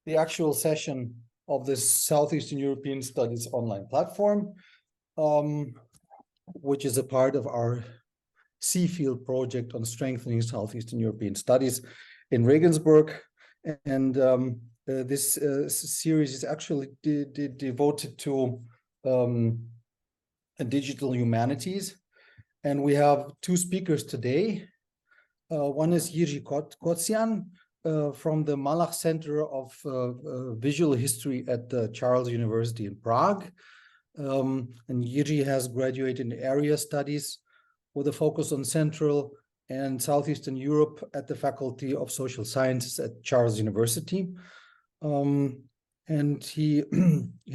the actual session of this Southeastern European Studies online platform, which is a part of our C-Field project on strengthening Southeastern European studies in Regensburg. And this series is actually devoted to digital humanities. And we have two speakers today. One is Jiří Kocian from the Malach Center of Visual History at the Charles University in Prague. And Jiří has graduated in area studies with a focus on Central and Southeastern Europe at the Faculty of Social Sciences at Charles University. And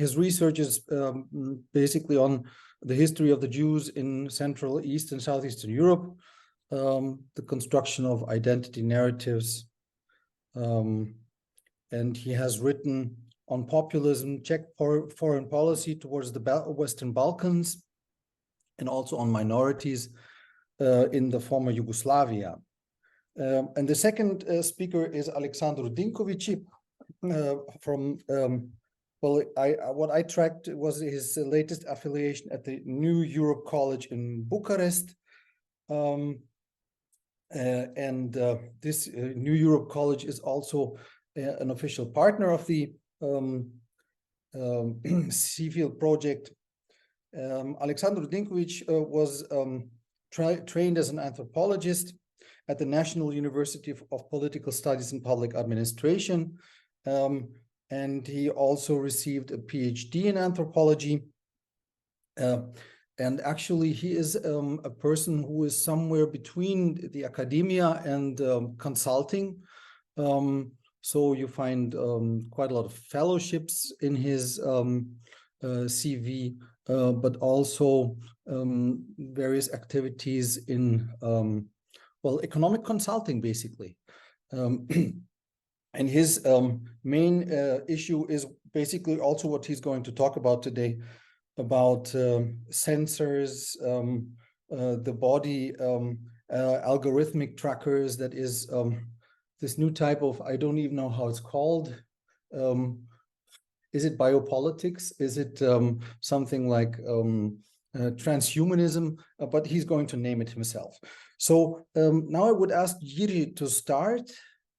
his research is basically on the history of the Jews in Central, East, and Southeastern Europe, the construction of identity narratives. And he has written on populism, Czech foreign policy towards the Western Balkans, and also on minorities in the former Yugoslavia. And the second speaker is Alexandru Dinovici from, what I tracked was his latest affiliation at the new Europe College in Bucharest. This new Europe College is also an official partner of the C-Field project. Alexandru Dinovici was trained as an anthropologist at the National University of Political Studies and Public Administration. And he also received a PhD in anthropology. And actually, he is a person who is somewhere between the academia and consulting. So you find quite a lot of fellowships in his CV, but also various activities in, economic consulting, basically. And his main issue is basically also what he's going to talk about today, about sensors, the body, algorithmic trackers, that is this new type of, I don't even know how it's called. Is it biopolitics? Is it something like transhumanism? But he's going to name it himself. So now I would ask Jiří to start.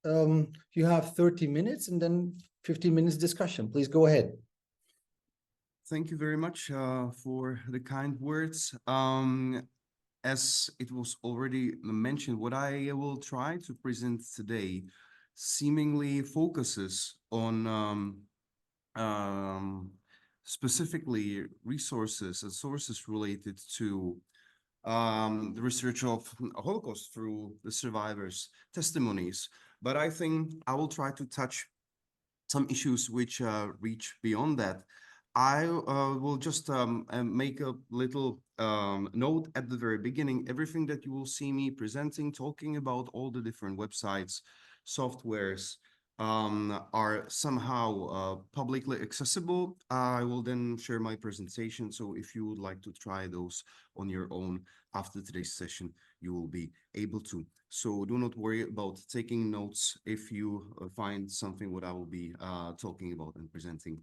You have 30 minutes and then 15 minutes discussion. Please go ahead. Thank you very much for the kind words. As it was already mentioned, what I will try to present today seemingly focuses on specifically resources and sources related to the research of Holocaust through the survivors' testimonies. But I think I will try to touch some issues which reach beyond that. I will just make a little note at the very beginning. Everything that you will see me presenting, talking about, all the different websites, softwares, are somehow publicly accessible. I will then share my presentation. So if you would like to try those on your own after today's session, you will be able to. So do not worry about taking notes if you find something what I will be talking about and presenting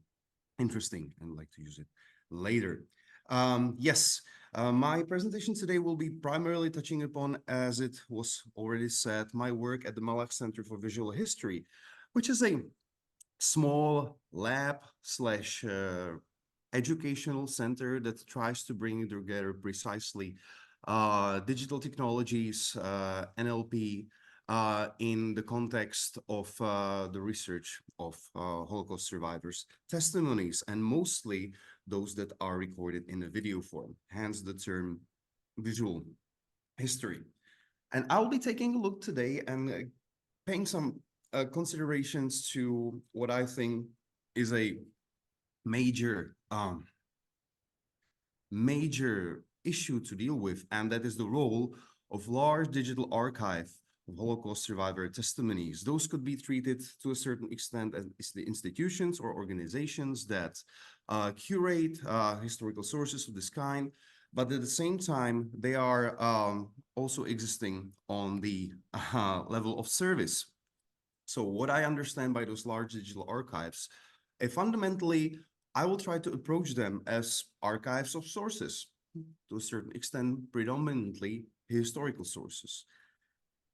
interesting and like to use it later. Yes, my presentation today will be primarily touching upon, as it was already said, my work at the Malach Center for Visual History, which is a small lab slash educational center that tries to bring together precisely digital technologies, NLP, in the context of the research of Holocaust survivors' testimonies, and mostly those that are recorded in a video form, hence the term visual history. And I'll be taking a look today and paying some considerations to what I think is a major issue to deal with, and that is the role of large digital archive of Holocaust survivor testimonies. Those could be treated to a certain extent as the institutions or organizations that curate historical sources of this kind, but at the same time, they are also existing on the level of service. So what I understand by those large digital archives, fundamentally, I will try to approach them as archives of sources, to a certain extent, predominantly historical sources.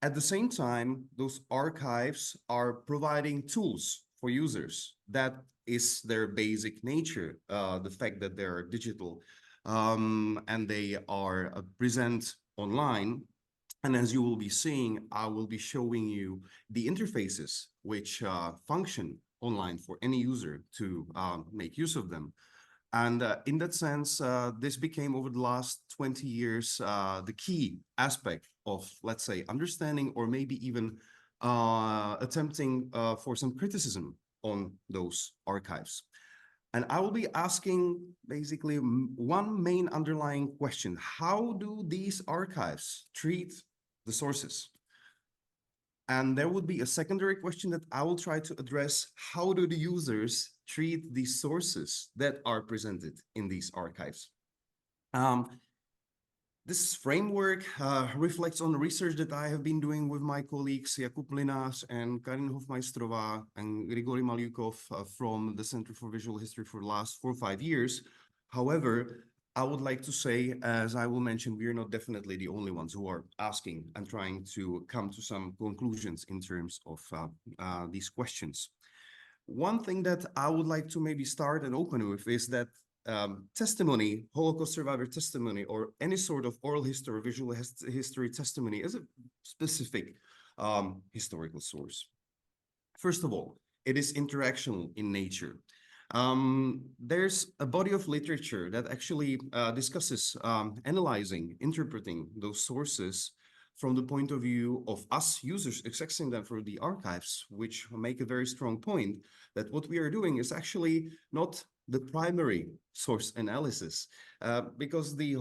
At the same time, those archives are providing tools for users. That is their basic nature, the fact that they're digital and they are present online. And as you will be seeing, I will be showing you the interfaces which function online for any user to make use of them. And in that sense, this became over the last 20 years the key aspect of, let's say, understanding or maybe even attempting for some criticism on those archives. And I will be asking basically one main underlying question. How do these archives treat the sources? And there would be a secondary question that I will try to address. How do the users treat these sources that are presented in these archives? This framework reflects on the research that I have been doing with my colleagues Jakub Mlynář and Karin Hofmeisterová and Grigory Malyukov from the Center for Visual History for the last 4 or 5 years. However, I would like to say, as I will mention, we are not definitely the only ones who are asking and trying to come to some conclusions in terms of these questions. One thing that I would like to maybe start and open with is that testimony, Holocaust survivor testimony, or any sort of oral history or visual history testimony is a specific historical source. First of all, it is interactional in nature. There's a body of literature that actually discusses analyzing, interpreting those sources from the point of view of us users accessing them through the archives, which make a very strong point that what we are doing is actually not the primary source analysis, because the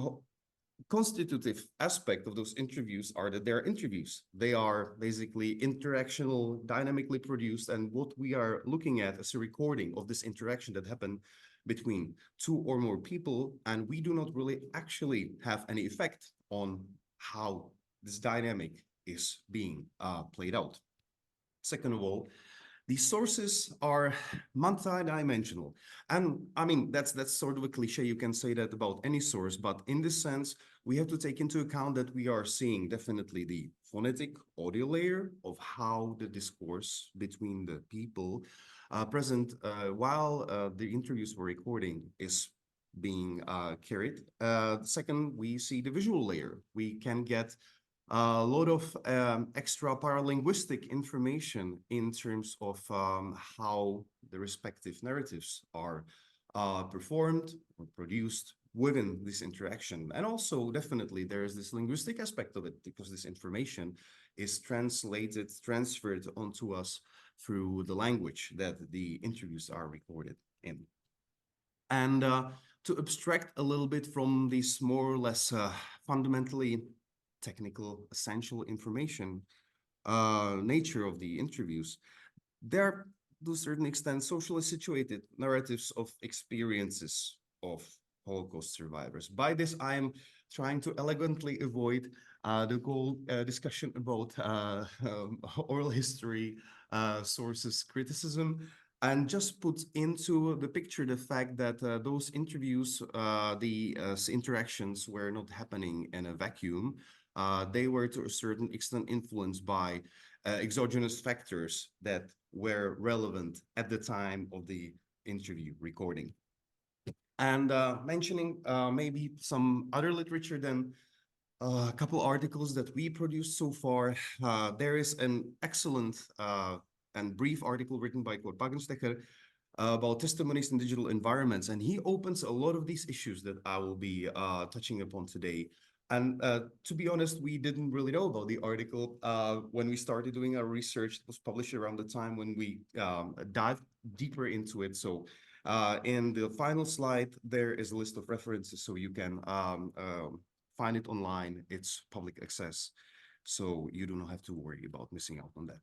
constitutive aspect of those interviews are that they're interviews. They are basically interactional, dynamically produced, and what we are looking at is a recording of this interaction that happened between 2 or more people, and we do not really actually have any effect on how this dynamic is being played out. Second of all, these sources are multi-dimensional. And I mean, that's sort of a cliche. You can say that about any source, but in this sense, we have to take into account that we are seeing definitely the phonetic audio layer of how the discourse between the people present while the interviews were recording is being carried. Second, we see the visual layer. We can get a lot of extra paralinguistic information in terms of how the respective narratives are performed or produced within this interaction. And also, definitely, there is this linguistic aspect of it, because this information is translated, transferred onto us through the language that the interviews are recorded in. And to abstract a little bit from this more or less fundamentally technical, essential information nature of the interviews, there are, to a certain extent, socially situated narratives of experiences of Holocaust survivors. By this, I'm trying to elegantly avoid the whole discussion about oral history sources criticism, and just put into the picture the fact that those interviews, the interactions were not happening in a vacuum. They were to a certain extent influenced by exogenous factors that were relevant at the time of the interview recording. And mentioning maybe some other literature, then a couple articles that we produced so far. There is an excellent and brief article written by Kurt Bagenstecher about testimonies in digital environments, and he opens a lot of these issues that I will be touching upon today. And to be honest, we didn't really know about the article when we started doing our research. It was published around the time when we dived deeper into it. So in the final slide, there is a list of references, so you can find it online. It's public access, so you do not have to worry about missing out on that.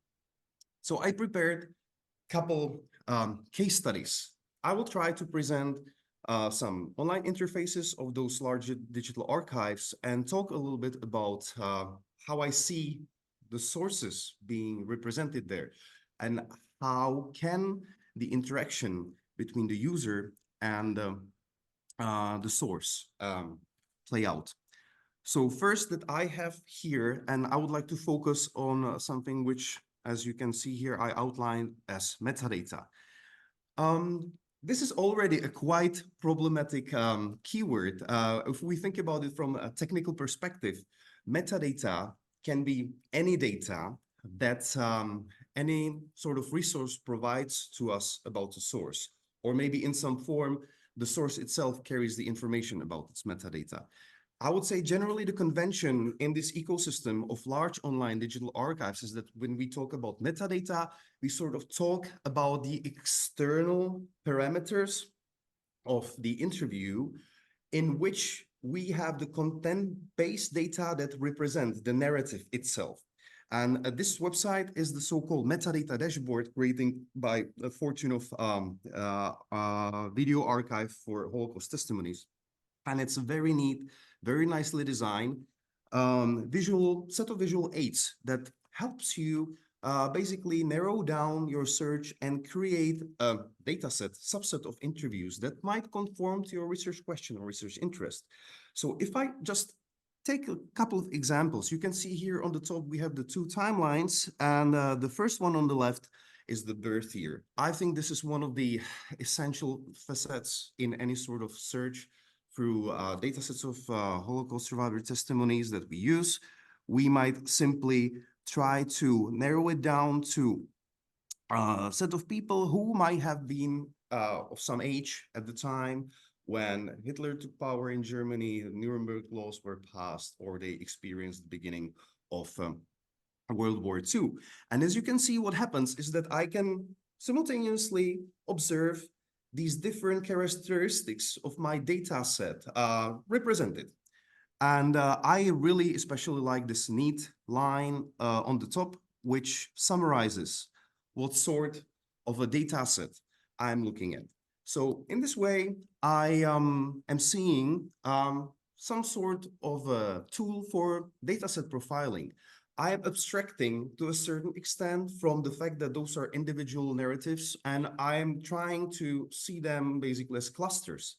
So I prepared a couple case studies. I will try to present some online interfaces of those large digital archives and talk a little bit about how I see the sources being represented there. and how can the interaction between the user and the source play out. So first that I have here, and I would like to focus on something which, as you can see here, I outlined as metadata. This is already a quite problematic keyword. If we think about it from a technical perspective, metadata can be any data that any sort of resource provides to us about the source, or maybe in some form, the source itself carries the information about its metadata. I would say generally the convention in this ecosystem of large online digital archives is that when we talk about metadata, we sort of talk about the external parameters of the interview in which we have the content-based data that represent the narrative itself. And this website is the so-called metadata dashboard created by the fortune of video archive for Holocaust testimonies. And it's a very neat, very nicely designed set of visual aids that helps you basically narrow down your search and create a subset of interviews that might conform to your research question or research interest. So if I just take a couple of examples, you can see here on the top, we have the two timelines, and the first one on the left is the birth year. I think this is one of the essential facets in any sort of search through datasets of Holocaust survivor testimonies that we use. We might simply try to narrow it down to a set of people who might have been of some age at the time when Hitler took power in Germany, the Nuremberg laws were passed, or they experienced the beginning of World War II. And as you can see, what happens is that I can simultaneously observe these different characteristics of my data set represented. And I really especially like this neat line on the top, which summarizes what sort of a data set I'm looking at. So in this way, I am seeing some sort of a tool for dataset profiling. I am abstracting to a certain extent from the fact that those are individual narratives, and I'm trying to see them basically as clusters.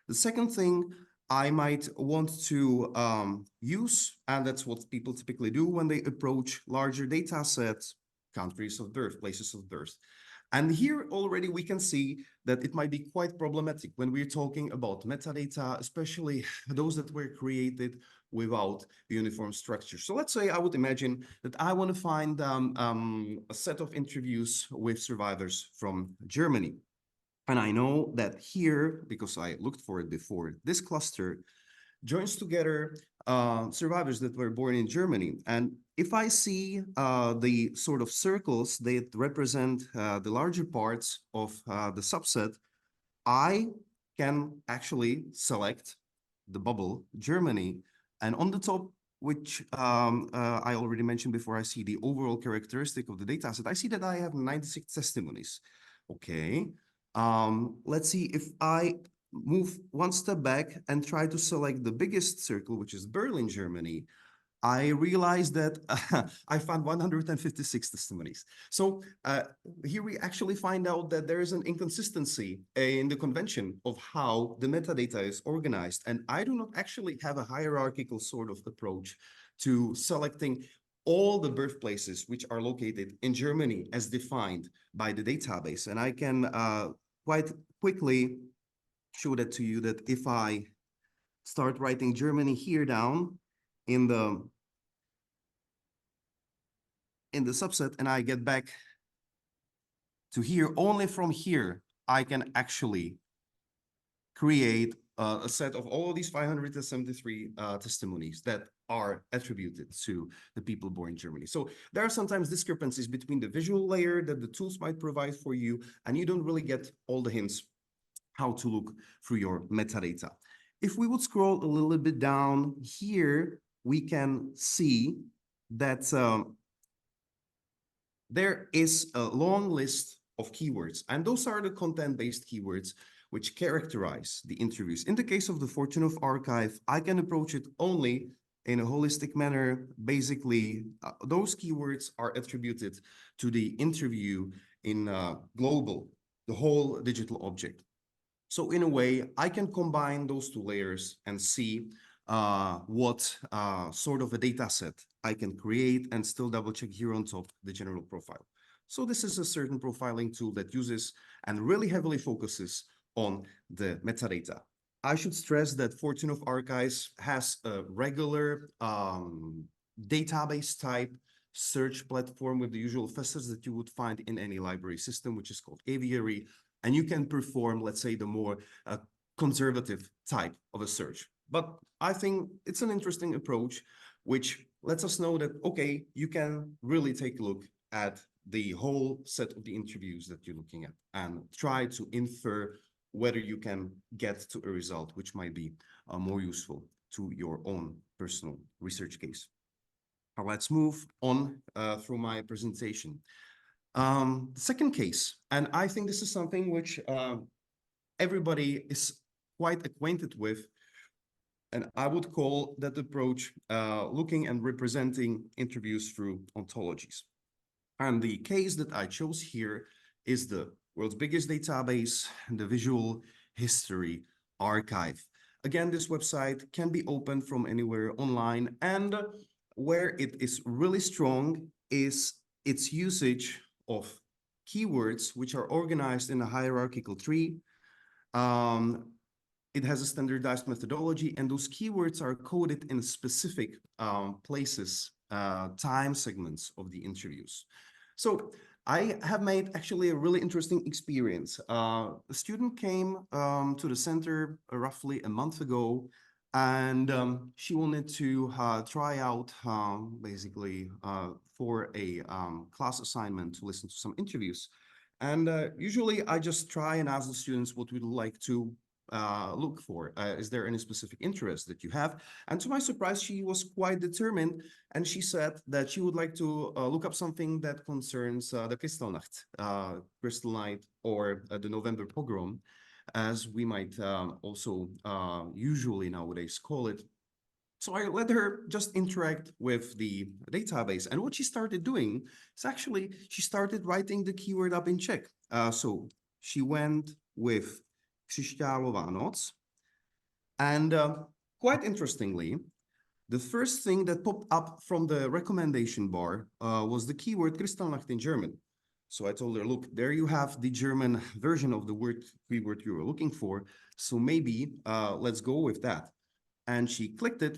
The second thing I might want to use, and that's what people typically do when they approach larger data sets, countries of birth, places of birth. And here already we can see that it might be quite problematic when we're talking about metadata, especially those that were created without a uniform structure. So let's say I would imagine that I want to find a set of interviews with survivors from Germany. And I know that here, because I looked for it before, this cluster joins together survivors that were born in Germany. And if I see the sort of circles that represent the larger parts of the subset, I can actually select the bubble Germany. And on the top, which I already mentioned before, I see the overall characteristic of the data set. I see that I have 96 testimonies. Okay, let's see if I move one step back and try to select the biggest circle, which is Berlin, Germany. I realized that I found 156 testimonies. So here we actually find out that there is an inconsistency in the convention of how the metadata is organized. And I do not actually have a hierarchical sort of approach to selecting all the birthplaces which are located in Germany as defined by the database. And I can quite quickly show that to you, that if I start writing Germany here down in the subset and I get back to here, only from here I can actually create a set of all of these 573 testimonies that are attributed to the people born in Germany. So there are sometimes discrepancies between the visual layer that the tools might provide for you, and you don't really get all the hints how to look through your metadata. If we would scroll a little bit down here, we can see that there is a long list of keywords, and those are the content-based keywords which characterize the interviews. In the case of the Fortune of Archive, I can approach it only in a holistic manner. Basically, those keywords are attributed to the interview in global, the whole digital object. So in a way, I can combine those two layers and see what sort of a data set I can create and still double check here on top the general profile. So this is a certain profiling tool that uses and really heavily focuses on the metadata. I should stress that Fortune of Archives has a regular database type search platform with the usual facets that you would find in any library system, which is called Aviary. And you can perform, let's say, the more conservative type of a search. But I think it's an interesting approach, which lets us know that, okay, you can really take a look at the whole set of the interviews that you're looking at and try to infer whether you can get to a result which might be more useful to your own personal research case. Now let's move on through my presentation. The second case, and I think this is something which everybody is quite acquainted with, and I would call that approach looking and representing interviews through ontologies. And the case that I chose here is the world's biggest database, the Visual History Archive. Again, this website can be opened from anywhere online, and where it is really strong is its usage of keywords which are organized in a hierarchical tree. It has a standardized methodology, and those keywords are coded in specific places, time segments of the interviews. So I have made actually a really interesting experience. A student came to the center roughly a month ago, and she wanted to try out basically for a class assignment to listen to some interviews. And usually I just try and ask the students what we'd like to look for. Is there any specific interest that you have? And to my surprise, she was quite determined, and she said that she would like to look up something that concerns the Kristallnacht, Crystal Night, or the November pogrom, as we might also usually nowadays call it. So I let her just interact with the database. And what she started doing is actually, she started writing the keyword up in Czech. So she went with Křišťálová noc. And quite interestingly, the first thing that popped up from the recommendation bar was the keyword Kristallnacht in German. So I told her, look, there you have the German version of the keyword you were looking for. So maybe let's go with that. And she clicked it.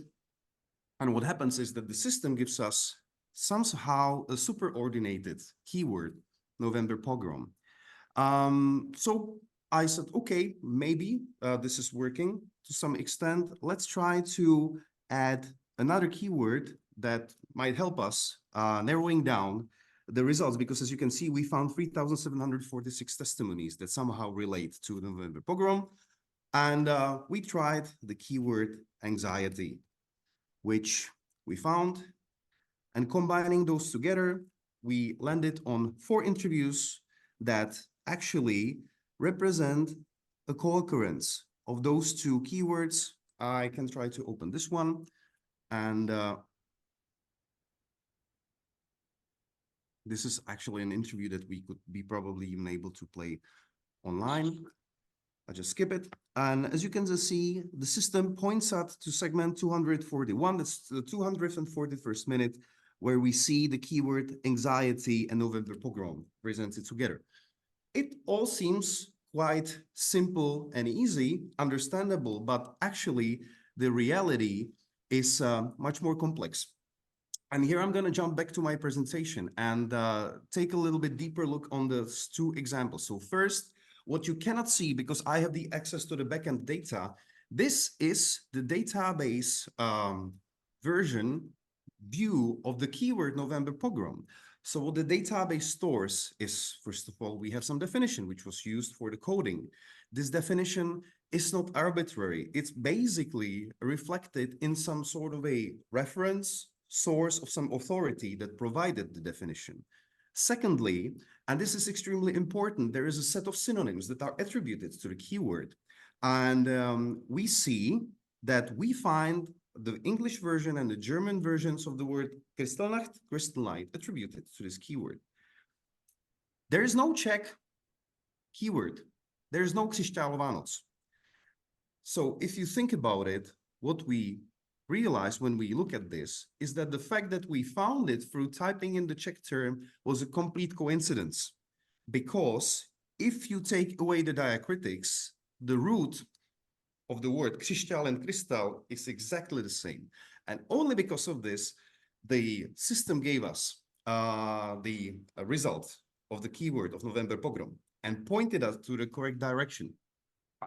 And what happens is that the system gives us somehow a superordinated keyword, November pogrom. So I said, okay, maybe this is working to some extent. Let's try to add another keyword that might help us narrowing down the results, because as you can see, we found 3,746 testimonies that somehow relate to the November pogrom. And we tried the keyword anxiety, which we found. And combining those together, we landed on 4 interviews that actually represent a co-occurrence of those 2 keywords. I can try to open this one, and this is actually an interview that we could be probably even able to play online. I just skip it. And as you can see, the system points out to segment 241, that's the 241st minute, where we see the keyword anxiety and November pogrom presented together. It all seems quite simple and easy, understandable, but actually the reality is much more complex. And here I'm going to jump back to my presentation and take a little bit deeper look on those 2 examples. So first, what you cannot see, because I have the access to the backend data, this is the database version view of the keyword November pogrom. So what the database stores is, first of all, we have some definition which was used for the coding. This definition is not arbitrary. It's basically reflected in some sort of a reference source of some authority that provided the definition. Secondly, and this is extremely important, there is a set of synonyms that are attributed to the keyword. And we see that we find the English version and the German versions of the word Kristallnacht, crystal night, attributed to this keyword. There is no Czech keyword. There is no Křišťálova noc. So if you think about it, what we realize when we look at this is that the fact that we found it through typing in the Czech term was a complete coincidence. Because if you take away the diacritics, the root of the word křišťál and crystal is exactly the same. And only because of this, the system gave us the result of the keyword of November pogrom and pointed us to the correct direction.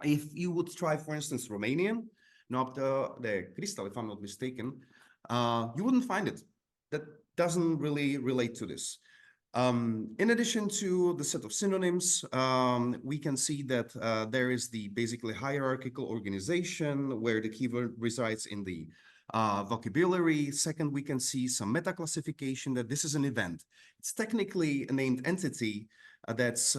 If you would try, for instance, Romanian, the crystal, if I'm not mistaken, you wouldn't find it. That doesn't really relate to this. In addition to the set of synonyms, we can see that there is the basically hierarchical organization where the keyword resides in the vocabulary. Second, we can see some meta classification that this is an event. It's technically a named entity that's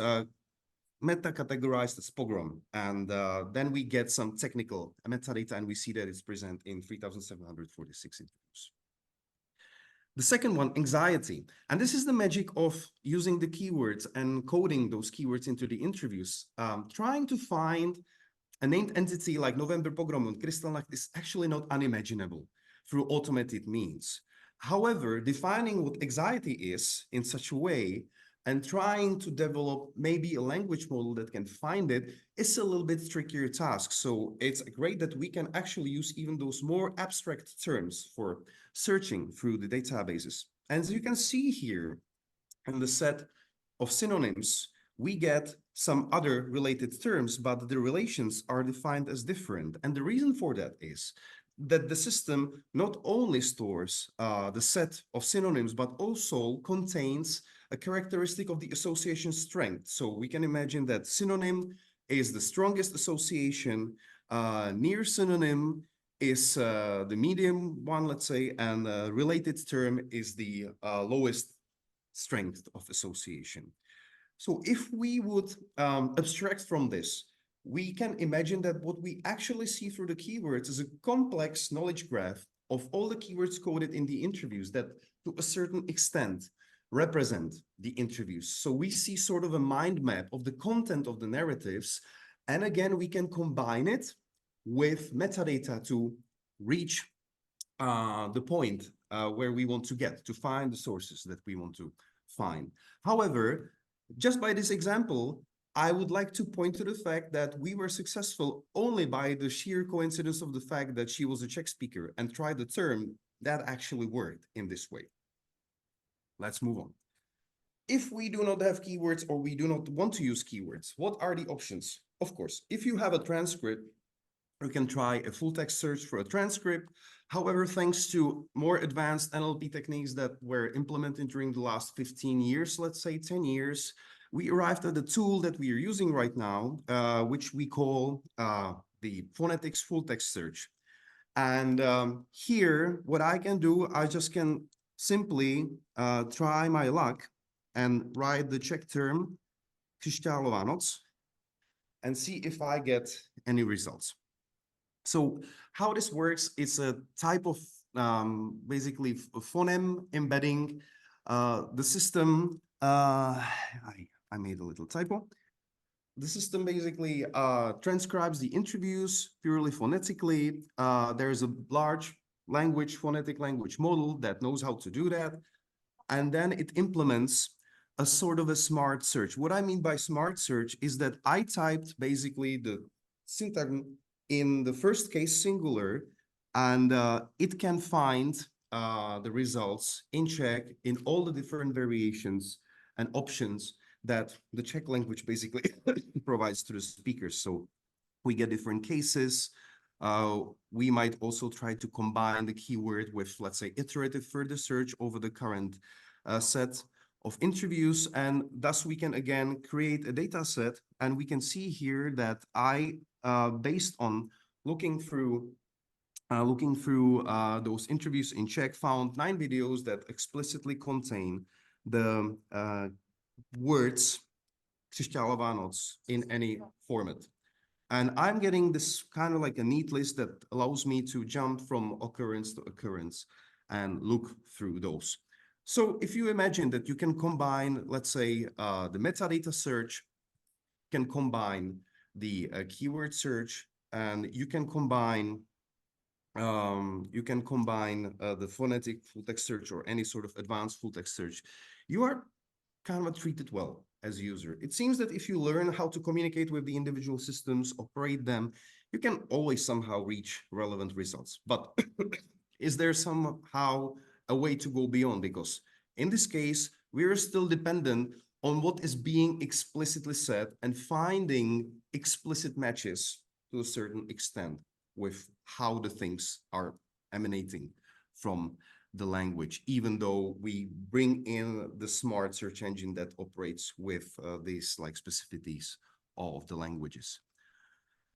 meta categorized as pogrom. And then we get some technical metadata, and we see that it's present in 3,746 interviews. The second one, anxiety. And this is the magic of using the keywords and coding those keywords into the interviews. Trying to find a named entity like November pogrom and Kristallnacht is actually not unimaginable through automated means. However, defining what anxiety is in such a way and trying to develop maybe a language model that can find it is a little bit trickier task. So it's great that we can actually use even those more abstract terms for searching through the databases. And as you can see here in the set of synonyms, we get some other related terms, but the relations are defined as different. And the reason for that is that the system not only stores the set of synonyms, but also contains a characteristic of the association strength. So we can imagine that synonym is the strongest association, near synonym is the medium one, let's say, and related term is the lowest strength of association. So if we would abstract from this, we can imagine that what we actually see through the keywords is a complex knowledge graph of all the keywords coded in the interviews that to a certain extent represent the interviews. So we see sort of a mind map of the content of the narratives. And again, we can combine it with metadata to reach the point where we want to get, to find the sources that we want to find. However, just by this example, I would like to point to the fact that we were successful only by the sheer coincidence of the fact that she was a Czech speaker and tried the term that actually worked in this way. Let's move on. If we do not have keywords or we do not want to use keywords, what are the options? Of course, if you have a transcript, you can try a full text search for a transcript. However, thanks to more advanced NLP techniques that were implemented during the last 15 years, let's say 10 years, we arrived at the tool that we are using right now, which we call the phonetics full text search. And here, what I can do, I just can simply try my luck and write the Czech term Křišťálova noc and see if I get any results. So how this works, it's a type of basically phoneme embedding. The system, I made a little typo. The system basically transcribes the interviews purely phonetically. There's a large phonetic language model that knows how to do that. And then it implements a sort of a smart search. What I mean by smart search is that I typed basically the syntagm in the first case singular, and it can find the results in Czech in all the different variations and options that the Czech language basically provides to the speakers. So we get different cases. We might also try to combine the keyword with, let's say, iterative further search over the current set of interviews. And thus we can again create a data set. And we can see here that based on looking through those interviews in Czech, found 9 videos that explicitly contain the words Křišťálova noc in any format. And I'm getting this kind of like a neat list that allows me to jump from occurrence to occurrence and look through those. So if you imagine that you can combine, let's say, the metadata search, can combine the keyword search, and you can combine the phonetic full text search or any sort of advanced full text search, you are kind of treated well as a user. It seems that if you learn how to communicate with the individual systems, operate them, you can always somehow reach relevant results. But is there somehow a way to go beyond? Because in this case, we are still dependent on what is being explicitly said and finding explicit matches to a certain extent with how the things are emanating from the language, even though we bring in the smart search engine that operates with these like specificities of the languages.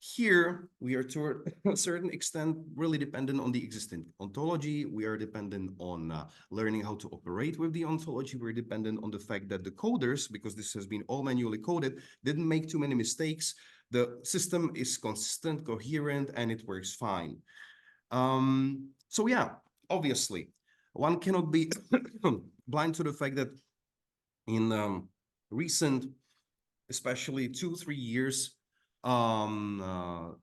Here, we are to a certain extent really dependent on the existing ontology. We are dependent on learning how to operate with the ontology. We're dependent on the fact that the coders, because this has been all manually coded, didn't make too many mistakes. The system is consistent, coherent, and it works fine. So yeah, obviously, one cannot be blind to the fact that in recent, especially 2-3 years,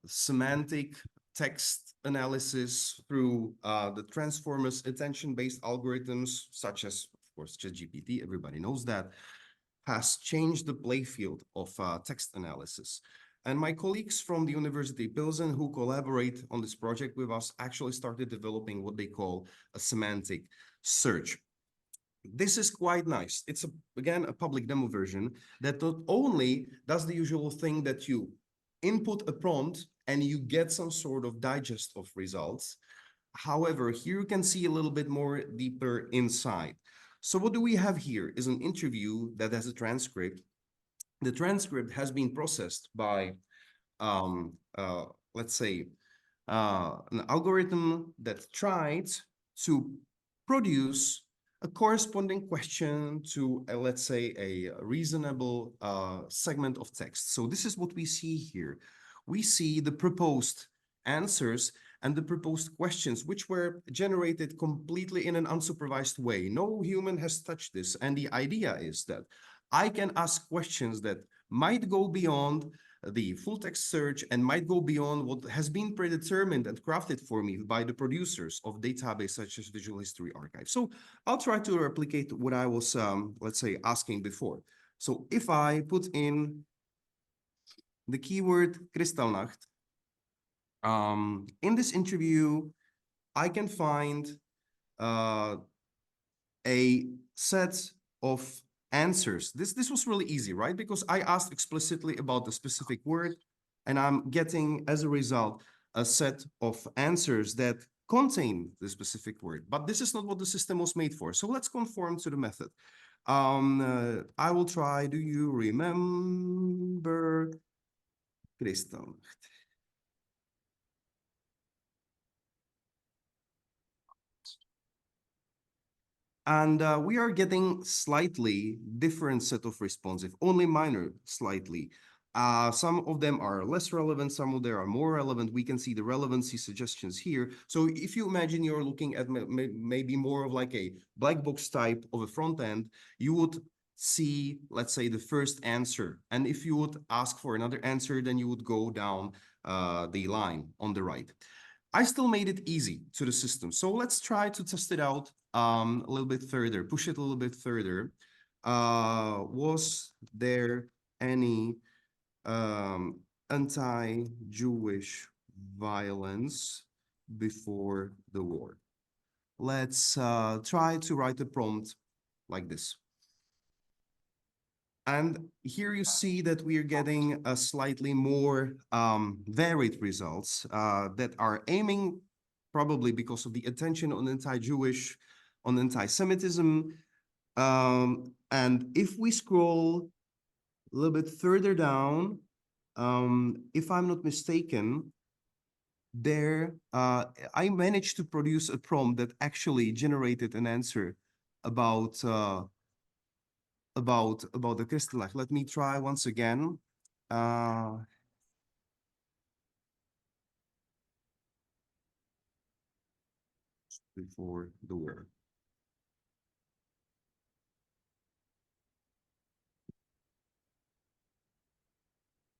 semantic text analysis through the transformers attention-based algorithms, such as, of course, ChatGPT, everybody knows that, has changed the playfield of text analysis. And my colleagues from the University of Pilsen who collaborate on this project with us actually started developing what they call a semantic search. This is quite nice. It's, again, a public demo version that not only does the usual thing that you input a prompt and you get some sort of digest of results. However, here you can see a little bit more deeper inside. So what do we have here is an interview that has a transcript. The transcript has been processed by, let's say, an algorithm that tried to produce a corresponding question to, let's say, a reasonable segment of text. So this is what we see here. We see the proposed answers and the proposed questions, which were generated completely in an unsupervised way. No human has touched this. And the idea is that I can ask questions that might go beyond the full text search and might go beyond what has been predetermined and crafted for me by the producers of database such as Visual History Archive. So I'll try to replicate what I was, let's say, asking before. So if I put in the keyword Kristallnacht, in this interview, I can find a set of answers. This was really easy, right? Because I asked explicitly about the specific word, and I'm getting, as a result, a set of answers that contain the specific word. But this is not what the system was made for. So let's conform to the method. I will try. Do you remember Kristallnacht? And we are getting slightly different set of responses, only minor slightly. Some of them are less relevant, some of them are more relevant. We can see the relevancy suggestions here. So if you imagine you're looking at maybe more of like a black box type of a front end, you would see, let's say, the first answer. And if you would ask for another answer, then you would go down the line on the right. I still made it easy to the system. So let's try to test it out a little bit further, push it a little bit further. Was there any anti-Jewish violence before the war? Let's try to write a prompt like this. And here you see that we are getting a slightly more varied results that are aiming, probably because of the attention on anti-Jewish, on anti-Semitism. And if we scroll a little bit further down, if I'm not mistaken, there I managed to produce a prompt that actually generated an answer about the Kristallnacht. Let me try once again. before the word.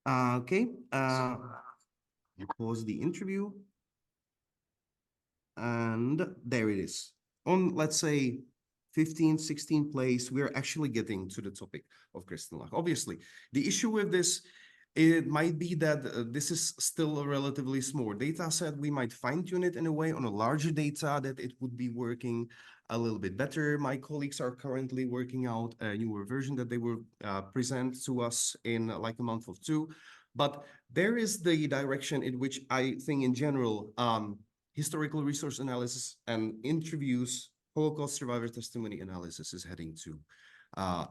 Okay, you pause the interview. And there it is. On, let's say, 15, 16 place, we're actually getting to the topic of Kristallnacht. Obviously, the issue with this, it might be that this is still a relatively small data set. We might fine-tune it in a way on a larger data that it would be working a little bit better. My colleagues are currently working out a newer version that they will present to us in like a month or two. But there is the direction in which I think in general, historical resource analysis and interviews, Holocaust survivor testimony analysis is heading to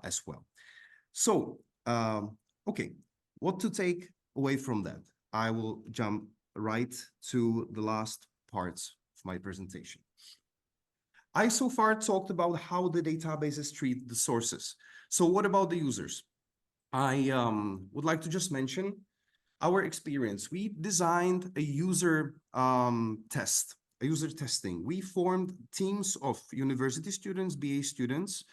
as well. So, okay, what to take away from that? I will jump right to the last parts of my presentation. I so far talked about how the databases treat the sources. So what about the users? I would like to just mention our experience. We designed a user user testing. We formed teams of university students, BA students.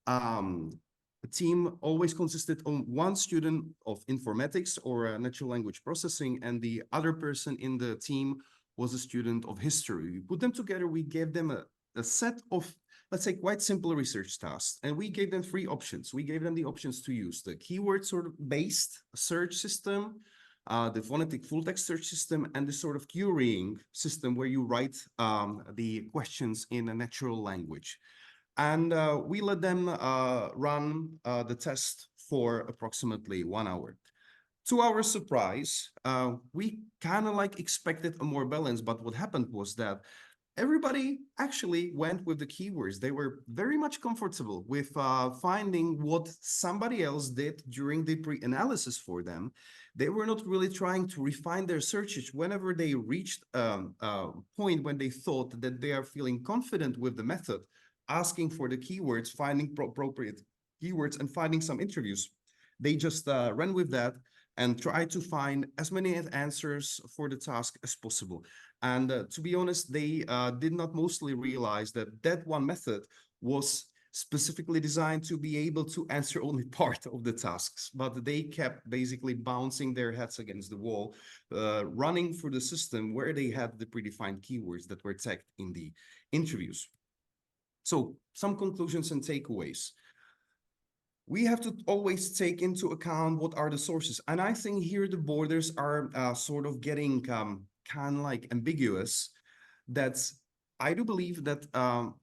The team always consisted of one student of informatics or natural language processing, and the other person in the team was a student of history. We put them together, we gave them a set of, let's say, quite simple research tasks, and we gave them 3 options. We gave them the options to use the keyword sort of based search system, the phonetic full text search system, and the sort of querying system where you write the questions in a natural language. And we let them run the test for approximately 1 hour. To our surprise, we kind of like expected a more balance, but what happened was that everybody actually went with the keywords. They were very much comfortable with finding what somebody else did during the pre-analysis for them. They were not really trying to refine their searches. Whenever they reached a point when they thought that they are feeling confident with the method, asking for the keywords, finding appropriate keywords, and finding some interviews, they just ran with that and try to find as many answers for the task as possible. And to be honest, they did not mostly realize that that one method was specifically designed to be able to answer only part of the tasks, but they kept basically bouncing their heads against the wall, running through the system where they had the predefined keywords that were tagged in the interviews. So some conclusions and takeaways. We have to always take into account what are the sources. And I think here the borders are sort of getting kind of like ambiguous. That's, I do believe that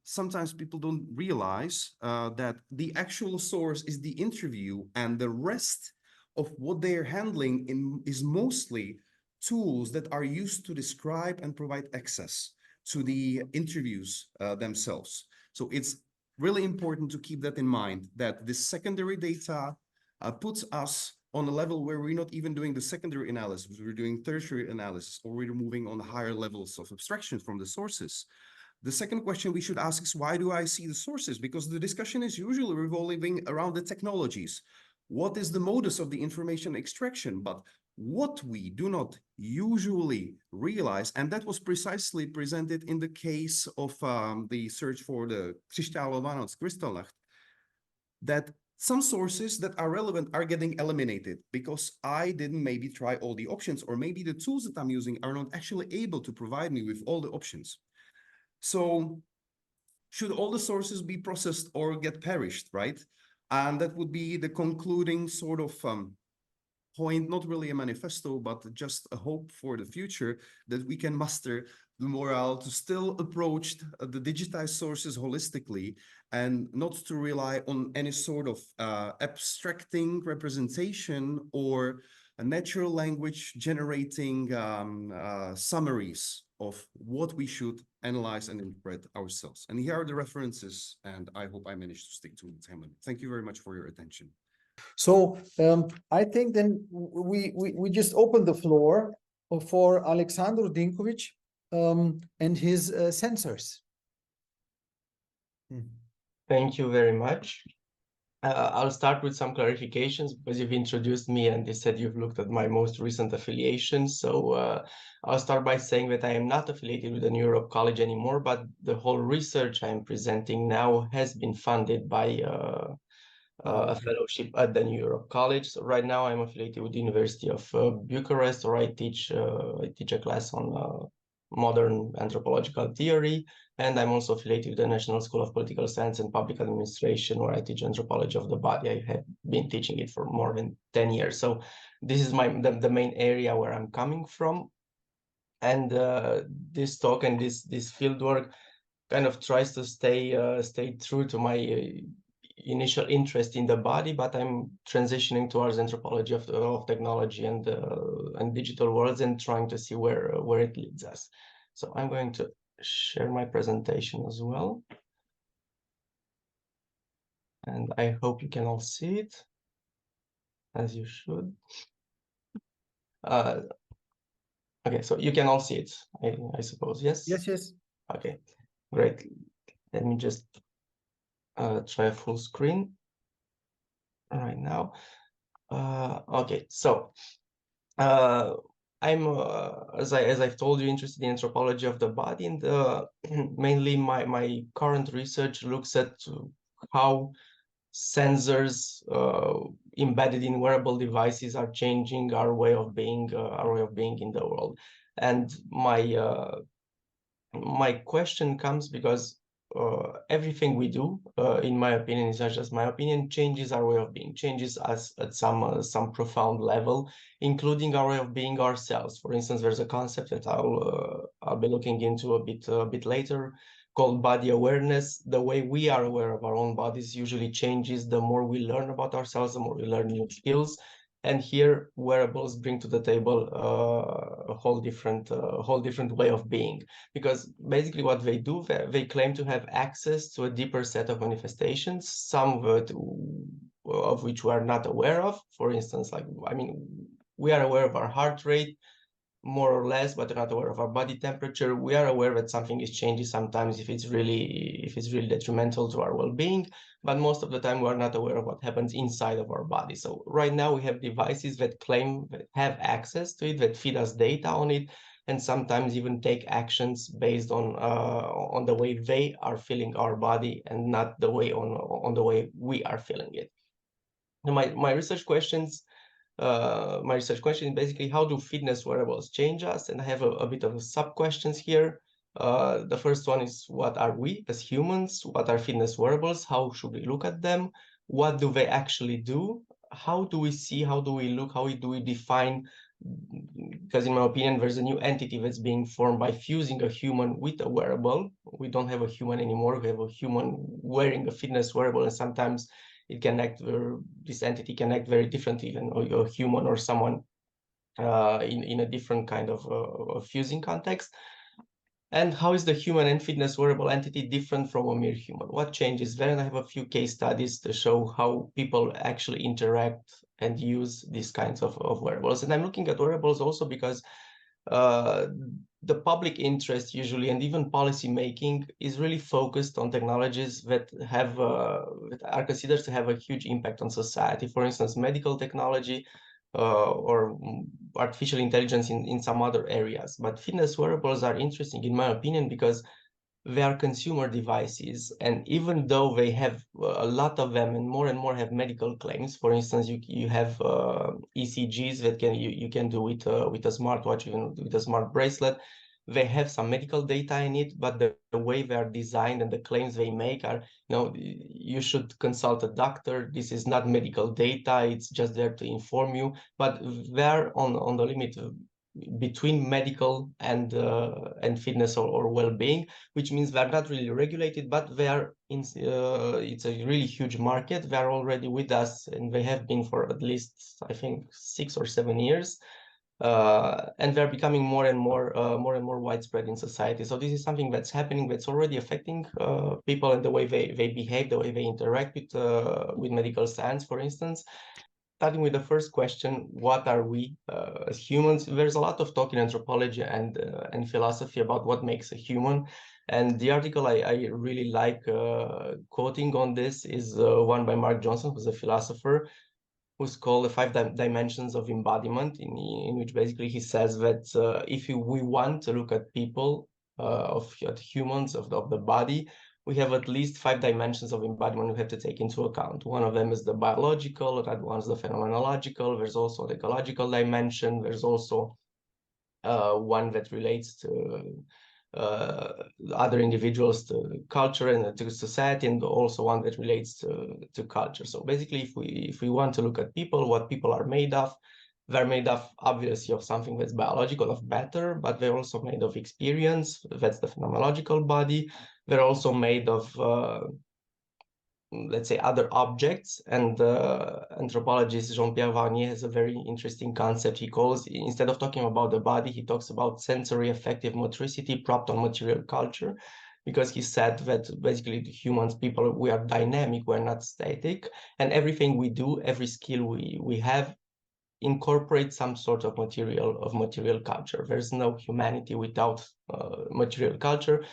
sometimes people don't realize that the actual source is the interview, and the rest of what they're handling is mostly tools that are used to describe and provide access to the interviews themselves. So it's really important to keep that in mind, that this secondary data puts us on a level where we're not even doing the secondary analysis, we're doing tertiary analysis, or we're moving on higher levels of abstraction from the sources. The second question we should ask is, why do I see the sources? Because the discussion is usually revolving around the technologies. What is the modus of the information extraction? But what we do not usually realize, and that was precisely presented in the case of the search for the Kristallnacht, that some sources that are relevant are getting eliminated because I didn't maybe try all the options, or maybe the tools that I'm using are not actually able to provide me with all the options. So should all the sources be processed or get perished, right? And that would be the concluding sort of point, not really a manifesto, but just a hope for the future, that we can muster the morale to still approach the digitized sources holistically, and not to rely on any sort of abstracting representation or a natural language generating summaries of what we should analyze and interpret ourselves. And here are the references, and I hope I managed to stick to the time limit. Thank you very much for your attention. So I think then we just open the floor for Alexandru Dinovici and his sensors. Thank you very much. I'll start with some clarifications because you've introduced me and you said you've looked at my most recent affiliations. So I'll start by saying that I am not affiliated with the Europe College anymore, but the whole research I'm presenting now has been funded by a fellowship at the Europe College. So right now I'm affiliated with the University of Bucharest, where I teach a class on modern anthropological theory. And I'm also affiliated with the National School of Political Science and Public Administration, where I teach anthropology of the body. I have been teaching it for more than 10 years. So this is the main area where I'm coming from. And this talk and this fieldwork kind of tries to stay true to my initial interest in the body, but I'm transitioning towards anthropology of technology and digital worlds and trying to see where it leads us. So I'm going to share my presentation as well. And I hope you can all see it, as you should. Okay, so you can all see it, I suppose, yes? Yes. Okay, great. Let me just try a full screen right now. Okay, so I'm as I've told you, interested in anthropology of the body, and mainly my current research looks at how sensors embedded in wearable devices are changing our way of being in the world. And my question comes because everything we do, in my opinion, is not just my opinion, changes our way of being, changes us at some profound level, including our way of being ourselves. For instance, there's a concept that I'll be looking into a bit later, called body awareness. The way we are aware of our own bodies usually changes the more we learn about ourselves, the more we learn new skills. And here, wearables bring to the table a whole different way of being, because basically what they do, they claim to have access to a deeper set of manifestations, some of which we are not aware of. For instance, we are aware of our heart rate, more or less, but we're not aware of our body temperature. We are aware that something is changing sometimes if it's really detrimental to our well-being, but most of the time we are not aware of what happens inside of our body. So right now we have devices that claim that have access to it, that feed us data on it, and sometimes even take actions based on the way they are feeling our body and not the way on the way we are feeling it. And my research question is basically, how do fitness wearables change us? And I have a bit of sub-questions here. The first one is, what are we as humans? What are fitness wearables? How should we look at them? What do they actually do? How do we see? How do we look? How do we define? Because in my opinion, there's a new entity that's being formed by fusing a human with a wearable. We don't have a human anymore. We have a human wearing a fitness wearable, and sometimes this entity can act very differently than a human or someone in a different kind of fusing context. And how is the human and fitness wearable entity different from a mere human? What changes there? And I have a few case studies to show how people actually interact and use these kinds of wearables. And I'm looking at wearables also because the public interest usually, and even policy making, is really focused on technologies that are considered to have a huge impact on society. For instance, medical technology or artificial intelligence in some other areas. But fitness wearables are interesting, in my opinion, because they are consumer devices, and even though they have a lot of them and more have medical claims, for instance, you have ECGs that you can do with a smartwatch, even with a smart bracelet. They have some medical data in it, but the way they are designed and the claims they make are, you should consult a doctor. This is not medical data; it's just there to inform you. But they're on the limit between medical and fitness or well-being, which means they're not really regulated, but they are it's a really huge market. They're already with us, and they have been for at least, I think, 6 or 7 years, and they're becoming more and more widespread in society. So this is something that's happening, that's already affecting people and the way they behave, the way they interact with medical science, for instance. Starting with the first question, what are we as humans? There's a lot of talk in anthropology and philosophy about what makes a human. And the article I really like quoting on this is one by Mark Johnson, who's a philosopher, who's called the five dimensions of embodiment, in which basically he says that if we want to look at people, at humans, of the body, we have at least 5 dimensions of embodiment we have to take into account. One of them is the biological, that one's the phenomenological, there's also the ecological dimension, there's also one that relates to other individuals, to culture and to society, and also one that relates to culture. So basically, if we want to look at people, what people are made of, they're made of obviously of something that's biological, of matter, but they're also made of experience. That's the phenomenological body. They're also made of let's say other objects, and anthropologist Jean-Pierre Varnier has a very interesting concept. He calls, instead of talking about the body, he talks about sensory affective motricity propped on material culture, because he said that basically the humans, people, we are dynamic, we're not static, and everything we do, every skill we have incorporates some sort of material culture. There's no humanity without material culture,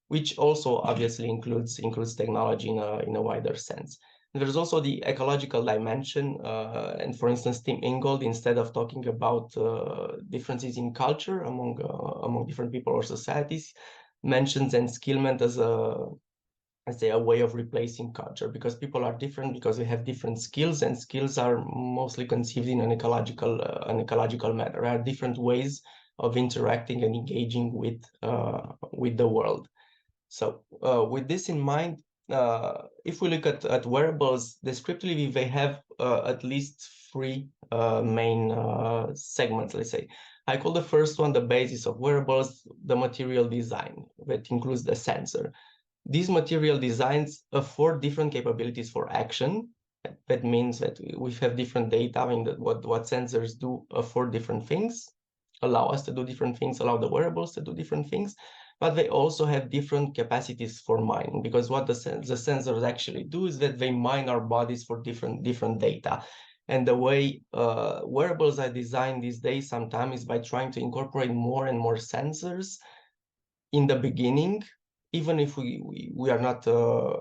which also obviously includes technology in a wider sense. And there's also the ecological dimension, and for instance, Tim Ingold, instead of talking about differences in culture among different people or societies, mentions enskillment as a way of replacing culture, because people are different, because we have different skills, and skills are mostly conceived in an ecological manner. There are different ways of interacting and engaging with the world. So with this in mind, if we look at wearables, descriptively, they have at least 3 main segments, let's say. I call the first one the basis of wearables, the material design, that includes the sensor. These material designs afford different capabilities for action. That means that we have different data, I mean, that what sensors do afford different things, allow us to do different things, allow the wearables to do different things. But they also have different capacities for mining, because what the sensors actually do is that they mine our bodies for different data. And the way wearables are designed these days sometimes is by trying to incorporate more and more sensors in the beginning, even if we are not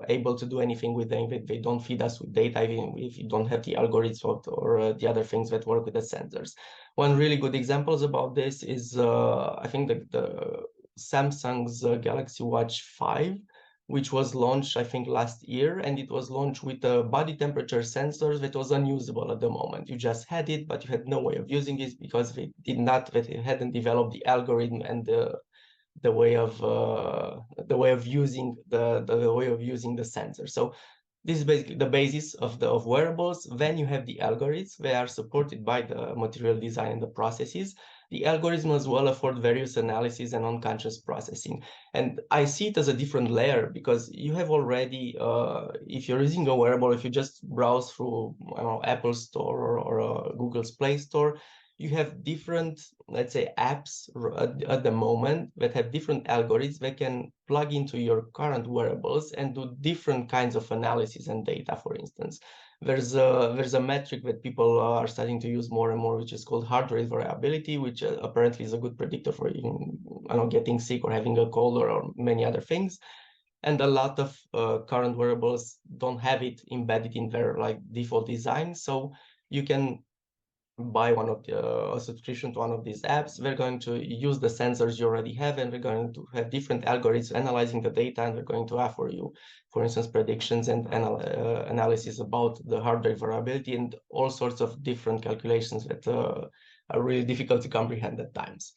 able to do anything with them, if they don't feed us with data, even if you don't have the algorithms or the other things that work with the sensors. One really good example about this is, I think, the Samsung's Galaxy Watch 5, which was launched, I think, last year, and it was launched with a body temperature sensor that was unusable at the moment. You just had it, but you had no way of using it, because they hadn't developed the algorithm and the way of using the sensor. So this is basically the basis of wearables. Then you have the algorithms. They are supported by the material design and the processes. The algorithm as well afford various analysis and unconscious processing. And I see it as a different layer, because you have already, if you're using a wearable, if you just browse through, I don't know, Apple Store or Google's Play Store, you have different, let's say, apps at the moment that have different algorithms that can plug into your current wearables and do different kinds of analysis and data. For instance, there's a metric that people are starting to use more and more, which is called heart rate variability, which apparently is a good predictor for, I don't know, getting sick or having a cold or many other things. And a lot of current wearables don't have it embedded in their default design. So you can buy a subscription to one of these apps. They're going to use the sensors you already have, and they're going to have different algorithms analyzing the data, and they're going to offer you, for instance, predictions and analysis about the heart rate variability and all sorts of different calculations that are really difficult to comprehend at times.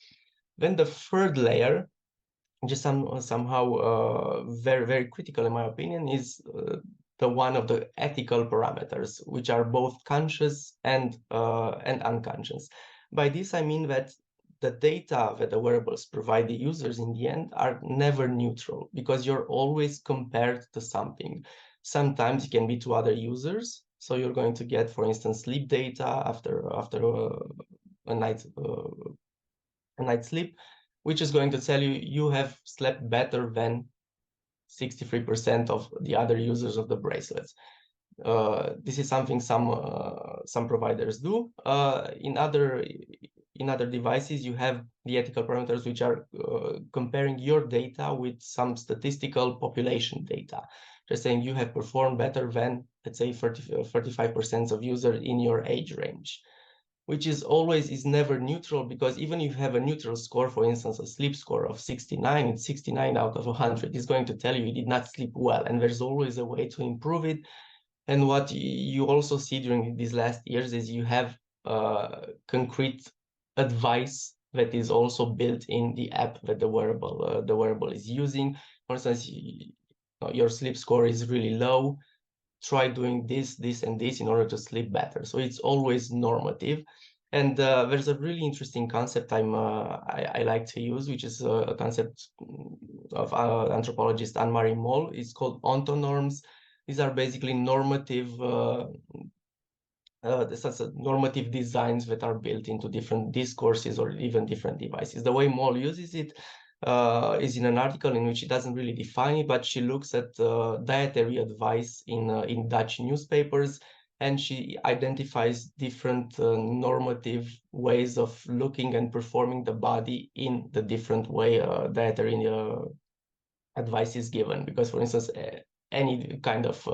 Then the third layer, just somehow very, very critical in my opinion, is the one of the ethical parameters, which are both conscious and unconscious. By this, I mean that the data that the wearables provide the users in the end are never neutral, because you're always compared to something. Sometimes it can be to other users. So you're going to get, for instance, sleep data after a night's sleep, which is going to tell you have slept better than 63% of the other users of the bracelets. This is something some providers do. In other devices, you have the ethical parameters, which are comparing your data with some statistical population data. Just saying you have performed better than, let's say, 35% of users in your age range, which is never neutral, because even if you have a neutral score, for instance, a sleep score of 69, it's 69 out of 100. It's going to tell you did not sleep well, and there's always a way to improve it. And what you also see during these last years is you have concrete advice that is also built in the app that the wearable is using. For instance, your sleep score is really low. Try doing this, this, and this in order to sleep better. So it's always normative. And there's a really interesting concept I like to use, which is a concept of anthropologist Anne-Marie Moll. It's called ontonorms. These are basically normative normative designs that are built into different discourses or even different devices. The way Moll uses it is in an article in which she doesn't really define it, but she looks at dietary advice in Dutch newspapers, and she identifies different normative ways of looking and performing the body in the different way dietary advice is given. Because, for instance, any kind of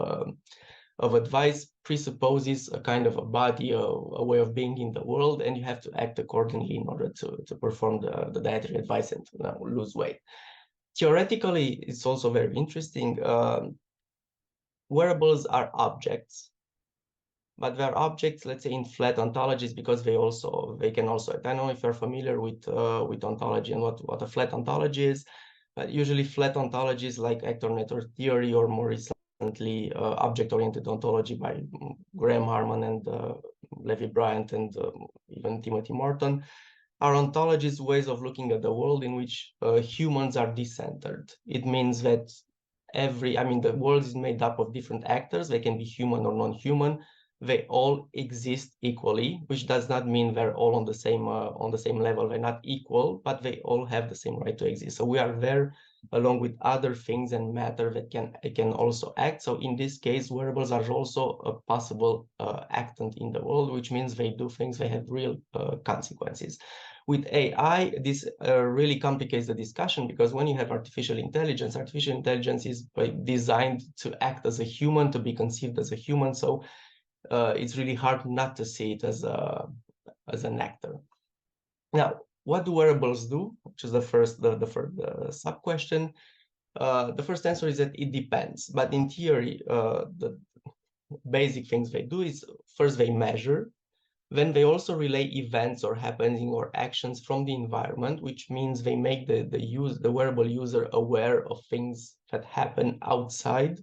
advice presupposes a kind of a body, a way of being in the world, and you have to act accordingly in order to perform the dietary advice and to lose weight. Theoretically, it's also very interesting. Wearables are objects, but they're objects, let's say, in flat ontologies, because they can also, I don't know if you're familiar with ontology and what a flat ontology is, but usually flat ontologies like actor network theory, or more recently object-oriented ontology by Graham Harman and Levi Bryant and even Timothy Morton, are ontologies, ways of looking at the world in which humans are decentered. It means that the world is made up of different actors. They can be human or non-human. They all exist equally, which does not mean they're all on the same level. They're not equal, but they all have the same right to exist. So we are there along with other things and matter that can also act. So in this case, wearables are also a possible actant in the world, which means they do things, they have real consequences. With AI, this really complicates the discussion, because when you have artificial intelligence is designed to act as a human, to be conceived as a human. So it's really hard not to see it as an actor. Now, what do wearables do? Which is the first sub question. The first answer is that it depends. But in theory, the basic things they do is, first they measure, then they also relay events or happening or actions from the environment, which means they make the wearable user aware of things that happen outside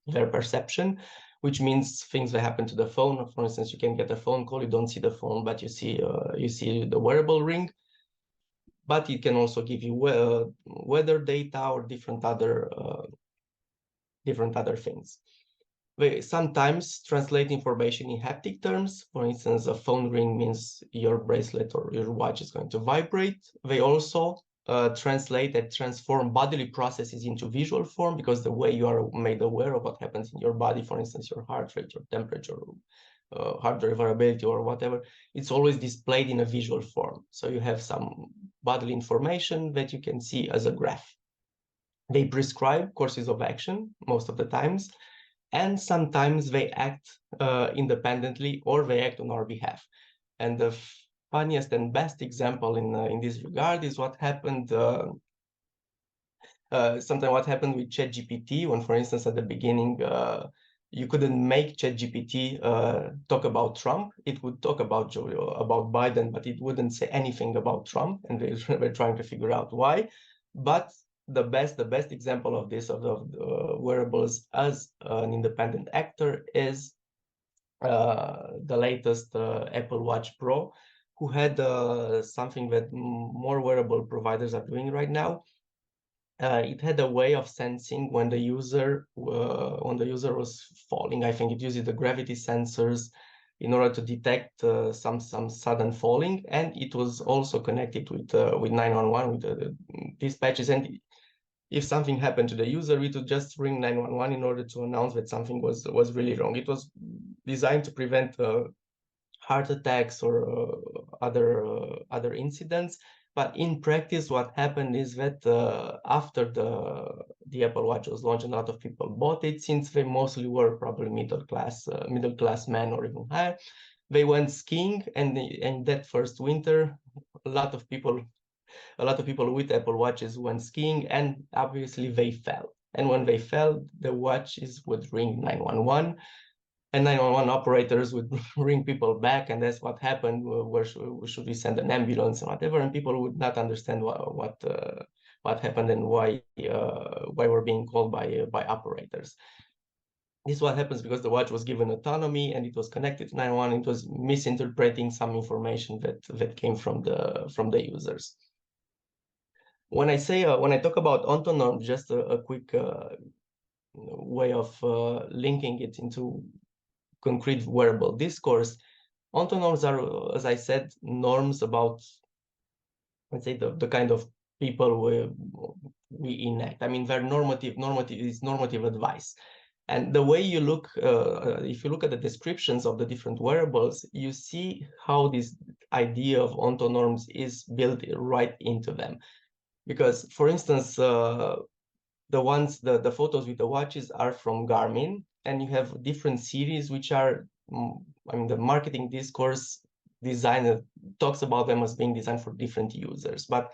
their perception, which means things that happen to the phone. For instance, you can get a phone call, you don't see the phone, but you see the wearable ring. But it can also give you weather data or different other things. They sometimes translate information in haptic terms. For instance, a phone ring means your bracelet or your watch is going to vibrate. They also translate and transform bodily processes into visual form, because the way you are made aware of what happens in your body, for instance, your heart rate, your temperature, heart rate variability, or whatever, it's always displayed in a visual form. So you have some bodily information that you can see as a graph. They prescribe courses of action most of the times, and sometimes they act independently, or they act on our behalf. And the funniest and best example in this regard is what happened what happened with ChatGPT, when, for instance, at the beginning you couldn't make ChatGPT talk about Trump. It would talk about Biden, but it wouldn't say anything about Trump, and they were trying to figure out why. But the best example of this, of wearables as an independent actor, is the latest Apple Watch Pro, who had something that more wearable providers are doing right now. It had a way of sensing when the user was falling. I think it uses the gravity sensors in order to detect some sudden falling, and it was also connected with 911, with the dispatches. And if something happened to the user, it would just ring 911 in order to announce that something was really wrong. It was designed to prevent heart attacks or other incidents. But in practice, what happened is that after the Apple Watch was launched, a lot of people bought it, since they mostly were probably middle class men or even higher. They went skiing, and that first winter, a lot of people with Apple Watches went skiing, and obviously they fell. And when they fell, the watches would ring 911, and 911 operators would ring people back, and that's what happened. Where should we send an ambulance and whatever? And people would not understand what happened and why we're being called by operators. This is what happens because the watch was given autonomy and it was connected to 911. It was misinterpreting some information that came from the users. When I talk about ontonorms, just a quick way of linking it into concrete wearable discourse. Ontonorms are, as I said, norms about, let's say, the kind of people we enact. I mean, they're normative advice. And the way you look, if you look at the descriptions of the different wearables, you see how this idea of ontonorms is built right into them. Because, for instance, the photos with the watches are from Garmin, and you have different series which are, I mean, the marketing discourse design talks about them as being designed for different users. But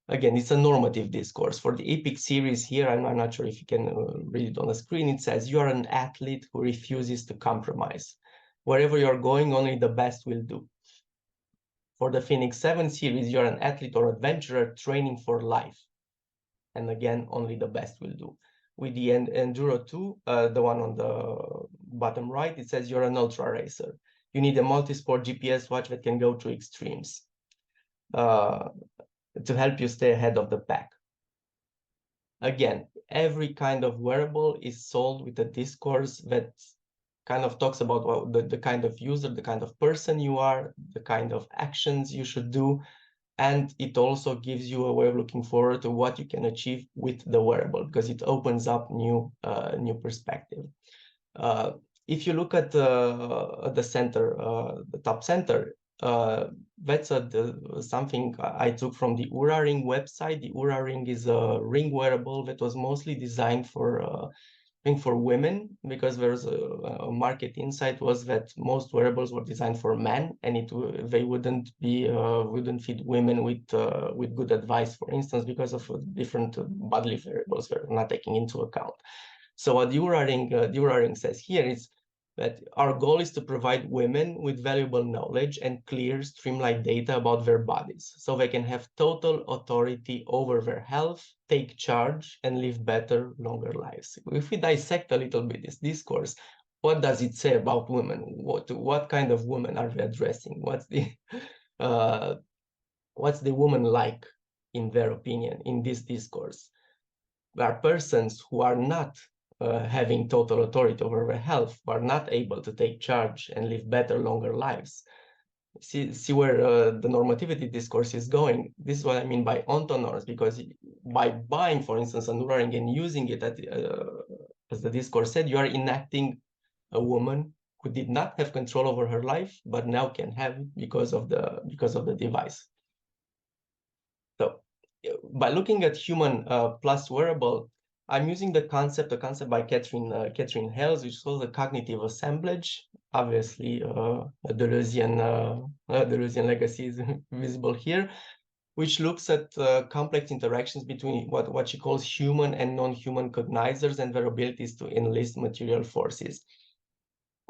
again, it's a normative discourse. For the Epic series here, I'm not sure if you can read it on the screen, it says, "You are an athlete who refuses to compromise. Wherever you're going, only the best will do." For the Phoenix 7 series, you're an athlete or adventurer training for life. And again, only the best will do. With the Enduro 2, the one on the bottom right, it says you're an ultra racer. You need a multi-sport GPS watch that can go to extremes to help you stay ahead of the pack. Again, every kind of wearable is sold with a discourse that kind of talks about what the kind of user, the kind of person you are, the kind of actions you should do. And it also gives you a way of looking forward to what you can achieve with the wearable, because it opens up new perspective. If you look at the center, the top center, that's something I took from the Oura Ring website. The Oura Ring is a ring wearable that was mostly designed for women, because there's a market insight was that most wearables were designed for men, and they wouldn't fit women with good advice, for instance, because of different bodily variables we're not taking into account. So what the Oura Ring says here is that our goal is to provide women with valuable knowledge and clear, streamlined data about their bodies, so they can have total authority over their health, take charge, and live better, longer lives. If we dissect a little bit this discourse, what does it say about women? What kind of women are they addressing? What's the woman like, in their opinion, in this discourse? There are persons who are not having total authority over their health, who are not able to take charge and live better, longer lives. See where the normativity discourse is going. This is what I mean by ontonorms, because by buying, for instance, an Oura Ring and using it as the discourse said, you are enacting a woman who did not have control over her life, but now can have it because of the device. So by looking at human plus wearable, I'm using the concept by Catherine Hales, which is called the cognitive assemblage. Obviously, Deleuzian legacy is visible here, which looks at complex interactions between what she calls human and non-human cognizers and their abilities to enlist material forces.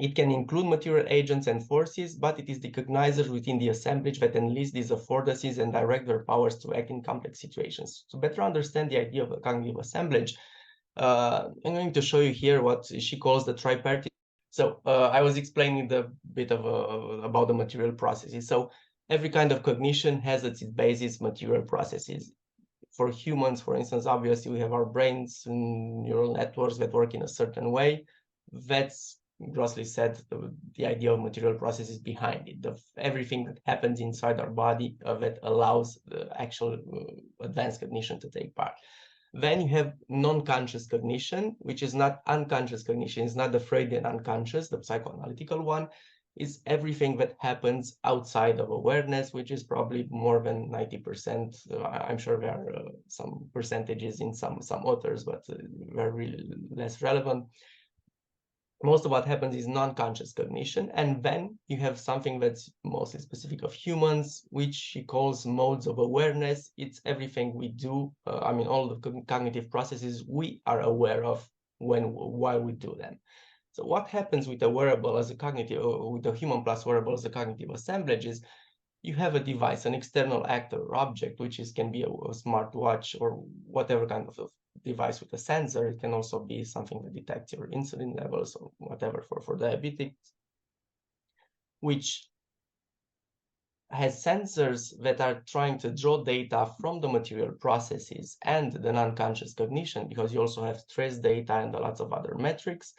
It can include material agents and forces, but it is the cognizers within the assemblage that enlist these affordances and direct their powers to act in complex situations. To better understand the idea of a cognitive assemblage, I'm going to show you here what she calls the tripartite. So I was explaining the bit about the material processes. So every kind of cognition has at its basis material processes. For humans, for instance, obviously we have our brains and neural networks that work in a certain way. That's grossly said the idea of material processes behind it, everything that happens inside our body that allows the actual advanced cognition to take part. Then you have non-conscious cognition, which is not unconscious cognition. It's not the Freudian unconscious, the psychoanalytical one. is everything that happens outside of awareness, which is probably more than 90%. I'm sure there are some percentages in some authors, but they're really less relevant. Most of what happens is non-conscious cognition. And then you have something that's mostly specific of humans, which he calls modes of awareness. It's everything we do. I mean, all the cognitive processes we are aware of while we do them. So what happens with a wearable as a cognitive, with a human plus wearable as a cognitive assemblage is you have a device, an external actor or object, which can be a smartwatch or whatever kind of device with a sensor. It can also be something that detects your insulin levels or whatever for diabetics, which has sensors that are trying to draw data from the material processes and the non-conscious cognition, because you also have trace data and lots of other metrics.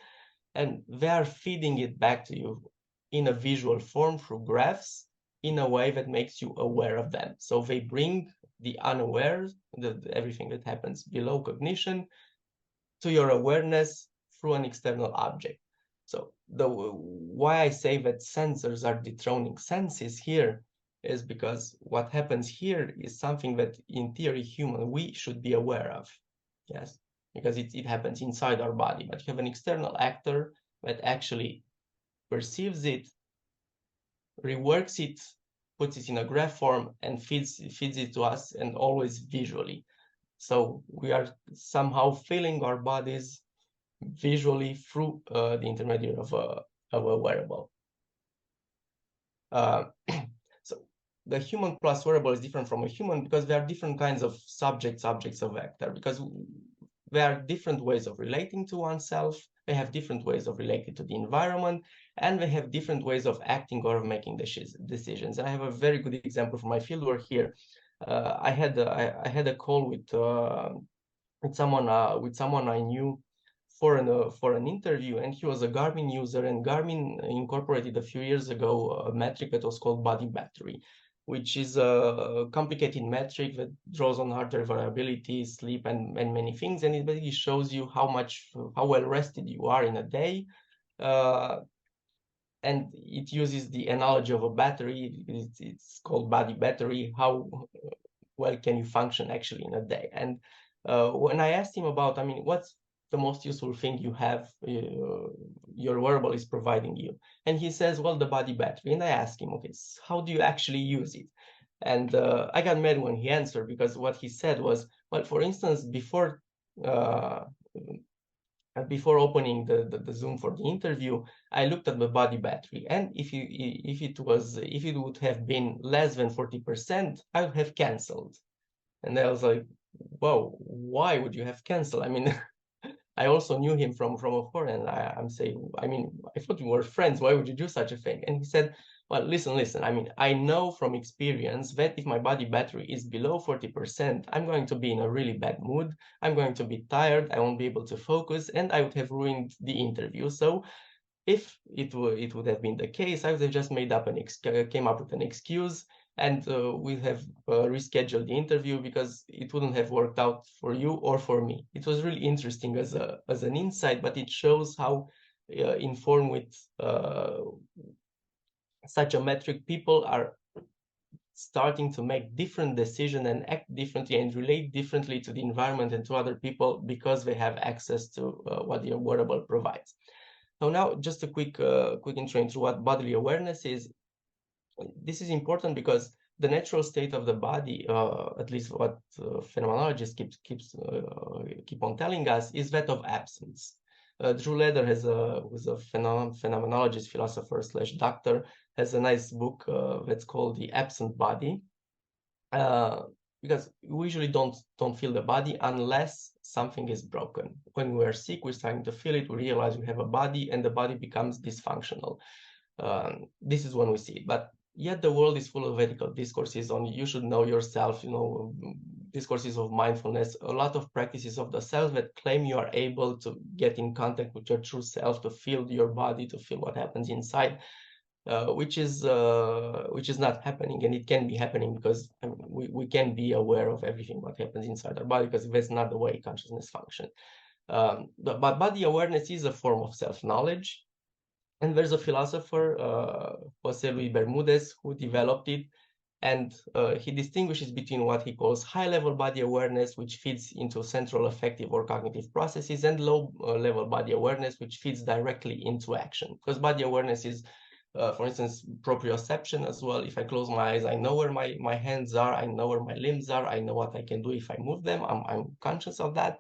And they are feeding it back to you in a visual form through graphs in a way that makes you aware of them. So they bring the unaware, everything that happens below cognition, to your awareness through an external object. So why I say that sensors are dethroning senses here is because what happens here is something that in theory we should be aware of. Yes, because it happens inside our body, but you have an external actor that actually perceives it, reworks it, puts it in a graph form, and feeds it to us, and always visually. So we are somehow feeling our bodies visually through the intermediary of a wearable. So the human plus wearable is different from a human because there are different kinds of objects of actor, because there are different ways of relating to oneself, they have different ways of relating to the environment, and they have different ways of acting or of making decisions. And I have a very good example from my fieldwork here. I had a call with someone I knew for an interview, and he was a Garmin user, and Garmin incorporated a few years ago a metric that was called body battery, which is a complicated metric that draws on hardware variability, sleep, and many things, and it basically shows you how well rested you are in a day. And it uses the analogy of a battery. It's called body battery. How well can you function actually in a day? And when I asked him about, I mean, what's the most useful thing you have, your wearable is providing you? And he says, well, the body battery. And I asked him, okay, so how do you actually use it? And I got mad when he answered, because what he said was, well, for instance, before opening the Zoom for the interview, I looked at the body battery, and if it would have been less than 40%, I would have canceled. And I was like, whoa, why would you have canceled? I mean, I also knew him from afar, and I'm saying, I mean, I thought we were friends. Why would you do such a thing? And he said, well, listen. I mean, I know from experience that if my body battery is below 40%, I'm going to be in a really bad mood. I'm going to be tired. I won't be able to focus, and I would have ruined the interview. So if it would have been the case, I would have just came up with an excuse, and we have rescheduled the interview because it wouldn't have worked out for you or for me. It was really interesting as an insight, but it shows how informed with such a metric people are starting to make different decisions and act differently and relate differently to the environment and to other people because they have access to what the wearable provides. So now just a quick intro into what bodily awareness is. This is important because the natural state of the body, at least what phenomenologists keep on telling us, is that of absence. Drew Leder who's a phenomenologist, philosopher / doctor, has a nice book that's called The Absent Body, because we usually don't feel the body unless something is broken. When we are sick, we're starting to feel it, we realize we have a body, and the body becomes dysfunctional. This is when we see it. But yet the world is full of ethical discourses on you should know yourself, discourses of mindfulness, a lot of practices of the self that claim you are able to get in contact with your true self, to feel your body, to feel what happens inside, which is not happening. And it can be happening because we can be aware of everything what happens inside our body, because that's not the way consciousness functions. But body awareness is a form of self-knowledge. And there's a philosopher, Jose Luis Bermudez, who developed it. And he distinguishes between what he calls high-level body awareness, which feeds into central affective or cognitive processes, and low-level body awareness, which feeds directly into action. Because body awareness is, for instance, proprioception as well. If I close my eyes, I know where my hands are, I know where my limbs are, I know what I can do if I move them, I'm conscious of that.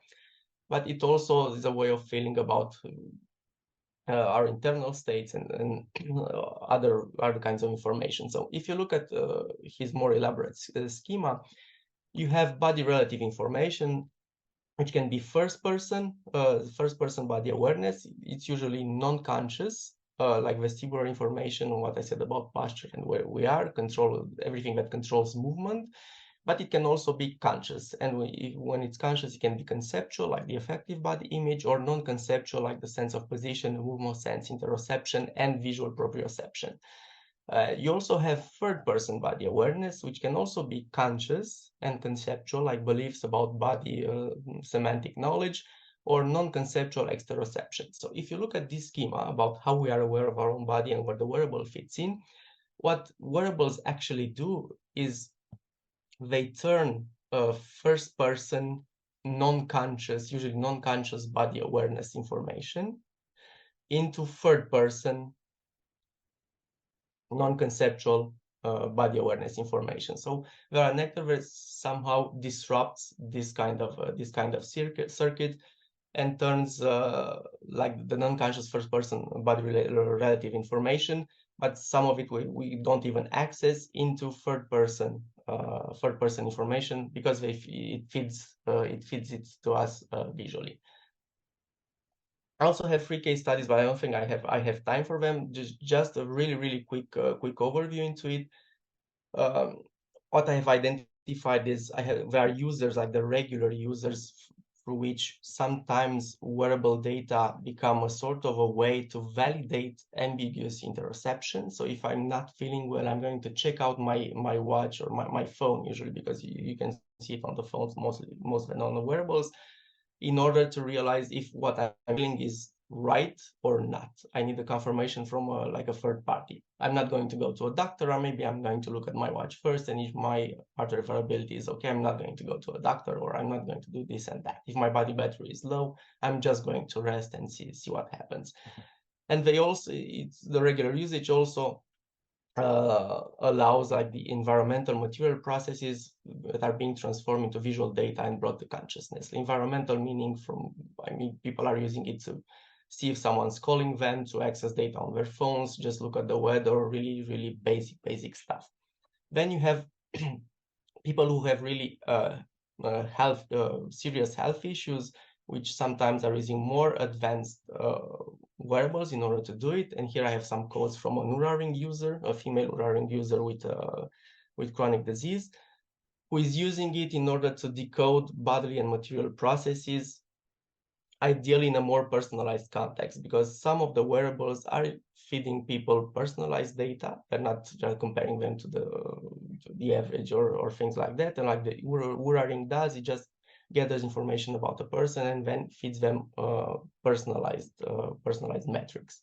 But it also is a way of feeling about our internal states and other kinds of information. So if you look at his more elaborate schema, you have body relative information, which can be first person body awareness. It's usually non-conscious, like vestibular information, what I said about posture and where we are, everything that controls movement. But it can also be conscious. And when it's conscious, it can be conceptual, like the affective body image, or non-conceptual, like the sense of position, movement sense, interoception, and visual proprioception. You also have third-person body awareness, which can also be conscious and conceptual, like beliefs about body semantic knowledge, or non-conceptual exteroception. So if you look at this schema about how we are aware of our own body and where the wearable fits in, what wearables actually do is they turn a first-person, non-conscious, usually non-conscious body awareness information into third-person, non-conceptual body awareness information. So there are nectar that somehow disrupts this kind of circuit and turns like the non-conscious first-person body relative information, but some of it we don't even access into third-person information because it feeds it to us visually. I also have 3 case studies, but I don't think I have time for them. Just a really quick overview into it. What I have identified is there are users, like the regular users, through which sometimes wearable data become a sort of a way to validate ambiguous interoception. So if I'm not feeling well, I'm going to check out my watch or my phone, usually, because you can see it on the phones most than on the wearables, in order to realize if what I'm feeling is right or not. I need a confirmation from like a third party. I'm not going to go to a doctor, or maybe I'm going to look at my watch first, and if my heart rate variability is okay, I'm not going to go to a doctor, or I'm not going to do this and that. If my body battery is low, I'm just going to rest and see what happens. And the regular usage also allows like the environmental material processes that are being transformed into visual data and brought to consciousness. Environmental meaning people are using it to see if someone's calling them, to access data on their phones, just look at the weather, or really basic stuff. Then you have people who have really serious health issues, which sometimes are using more advanced wearables in order to do it. And here I have some quotes from a Oura Ring user, a female Oura Ring user with chronic disease, who is using it in order to decode bodily and material processes, ideally in a more personalized context, because some of the wearables are feeding people personalized data. They're not just comparing them to the average or things like that. And like the Oura Ring does, it just gathers information about a person and then feeds them personalized metrics.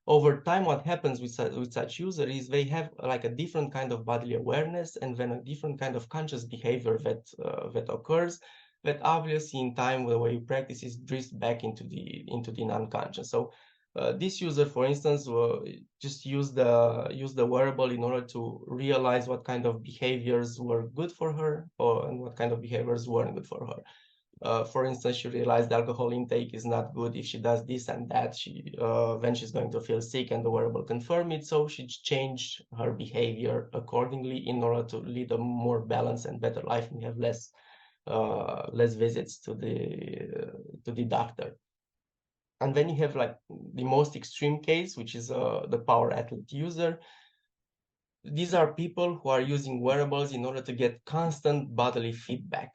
Over time, what happens with such users is they have like a different kind of bodily awareness, and then a different kind of conscious behavior that occurs, that obviously in time, the way you practice is drifts back into the non-conscious. So this user, for instance, will just use the wearable in order to realize what kind of behaviors were good for her, and what kind of behaviors weren't good for her. For instance, she realized alcohol intake is not good. If she does this and that, then she's going to feel sick, and the wearable confirmed it. So she changed her behavior accordingly in order to lead a more balanced and better life and have less visits to the doctor. And then you have like the most extreme case, which is the power athlete user. These are people who are using wearables in order to get constant bodily feedback.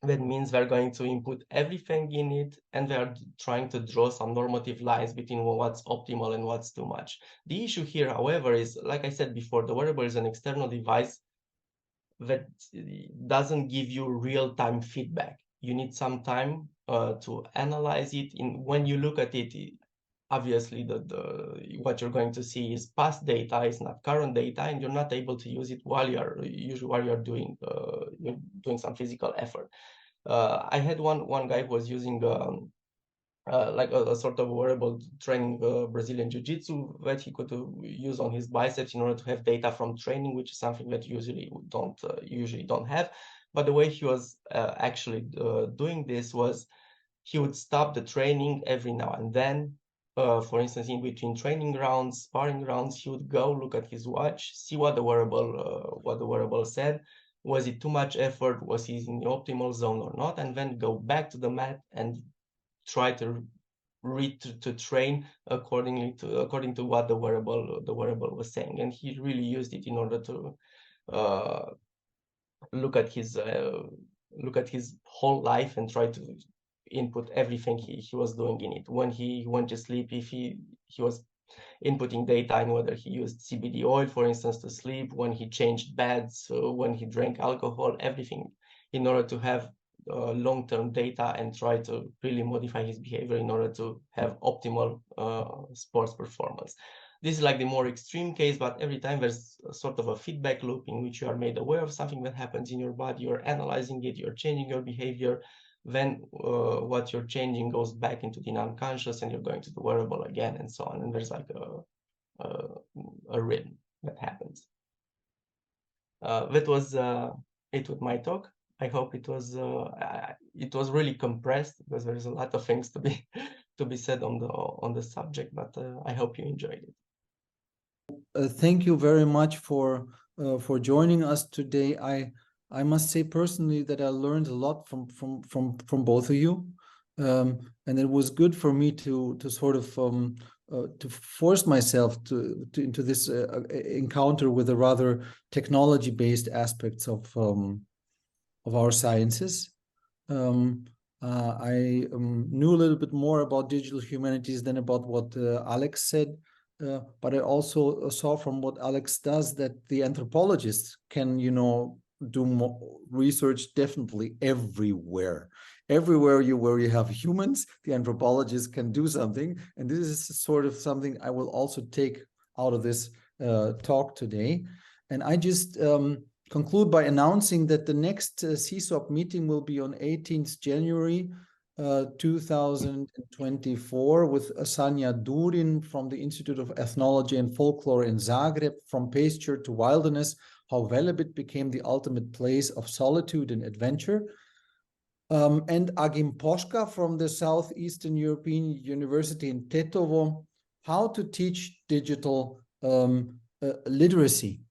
That means they're going to input everything in it, and they're trying to draw some normative lines between what's optimal and what's too much. The issue here, however, is, like I said before, the wearable is an external device that doesn't give you real-time feedback. You need some time to analyze it. When you look at it, obviously what you're going to see is past data, it's not current data, and you're not able to use it while you're doing some physical effort. I had one guy who was using like a sort of wearable training Brazilian Jiu-Jitsu that he could use on his biceps in order to have data from training, which is something that usually don't have. But the way he was actually doing this was he would stop the training every now and then. For instance, in between training rounds, sparring rounds, he would go look at his watch, see what the wearable said. Was it too much effort? Was he in the optimal zone or not? And then go back to the mat and try to train according to what the wearable was saying. And he really used it in order to look at his whole life and try to input everything he was doing in it. When he went to sleep, if he was inputting data in whether he used CBD oil, for instance, to sleep, when he changed beds, when he drank alcohol, everything, in order to have long-term data and try to really modify his behavior in order to have optimal sports performance. This is like the more extreme case, but every time there's a sort of a feedback loop in which you are made aware of something that happens in your body, you're analyzing it, you're changing your behavior, then what you're changing goes back into the unconscious and you're going to the wearable again and so on. And there's like a rhythm that happens. That was it with my talk. I hope it was really compressed because there's a lot of things to be said on the subject, but I hope you enjoyed it. Thank you very much for joining us today. I must say personally that I learned a lot from both of you, and it was good for me to sort of to force myself into this encounter with the rather technology-based aspects of our sciences. I knew a little bit more about digital humanities than about what Alex said, but I also saw from what Alex does that the anthropologists can, do more research definitely everywhere. Everywhere where you have humans, the anthropologists can do something, and this is sort of something I will also take out of this talk today. And I just conclude by announcing that the next CSOP meeting will be on 18th January 2024 with Sanja Durin from the Institute of Ethnology and Folklore in Zagreb, From Pasture to Wilderness, How Velebit Became the Ultimate Place of Solitude and Adventure. And Agim Poška from the Southeastern European University in Tetovo, How to Teach Digital Literacy.